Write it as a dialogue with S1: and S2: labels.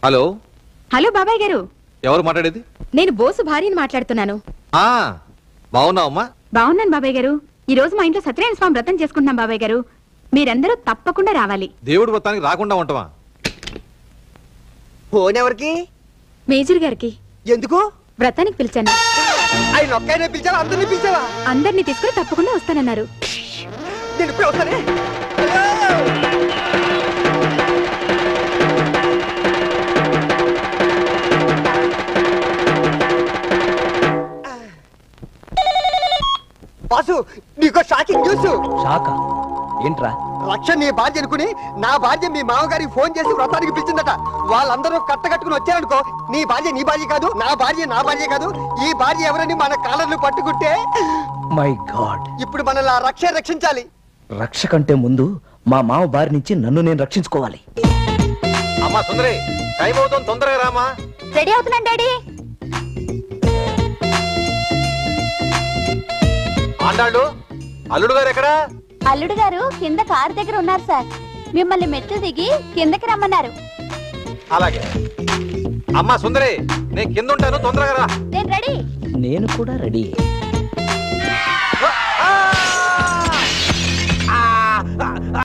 S1: Hello
S2: hello బాబాయ్ గారు.
S1: ఎవరు మాట్లాడేది?
S2: నేను బోసు భార్యని మాట్లాడుతున్నాను.
S1: బాగున్నావమ్మా?
S2: బాగున్నాను బాబాయ్ గారు. ఈ రోజు మా ఇంట్లో సత్యనారాయణ స్వామి వ్రతం చేసుకుంటున్నాం బాబాయ్ గారు. మీరందరూ తప్పకుండా రావాలి.
S1: దేవుడి వ్రతానికి రాకుండా ఉంటావా?
S3: ఫోన్ ఎవరికి?
S2: మేజర్ గారికి.
S3: ఎందుకు?
S2: వ్రతానికి పిలిచాను.
S3: ఆయన ఒక్కైనా పిలిచావా? అందరినీ పిలిచావా?
S2: అందరినీ తీసుకుని తప్పకుండా వస్తానన్నారు.
S3: నేను ఇప్పుడు వస్తానే. బాసు, నీకో షాకింగ్ న్యూస్.
S4: షాకా? ఏంట్రా?
S3: రక్ష నీ భార్య అనుకుని నా భార్య మీ మామగారికి ఫోన్ చేసి వ్రతానికి పిలిచిందట. వాళ్ళందరూ కట్టకట్టుకుని వచ్చారనుకో, నీ భార్య కాదు, నా భార్య కాదు, ఈ భార్య ఎవరని మన కాలర్లు పట్టుకుంటే
S4: మై గాడ్,
S3: ఇప్పుడు మనల్ని ఆ రక్ష రక్షించాలి.
S4: రక్ష కంటే ముందు మా మామ బారి నుంచి నన్ను నేను రక్షించుకోవాలి.
S1: అమ్మా సుందరి, టైం అవుతుంది, తొందరగా రామా.
S2: రెడీ అవుతున్నాను డాడీ.
S1: ఆండాళ్ళు, అల్లుడు గారు ఎక్కడా?
S5: అల్లుడు గారు కింద కారు దగ్గర ఉన్నారు సార్. మిమ్మల్ని మెట్లు దిగి కిందకి రమ్మన్నారు.
S1: అలాగే. అమ్మా సుందరి, నేను కింద ఉంటాను, తొందరగా రా.
S5: నేను రెడీ.
S4: నేను కూడా రెడీ.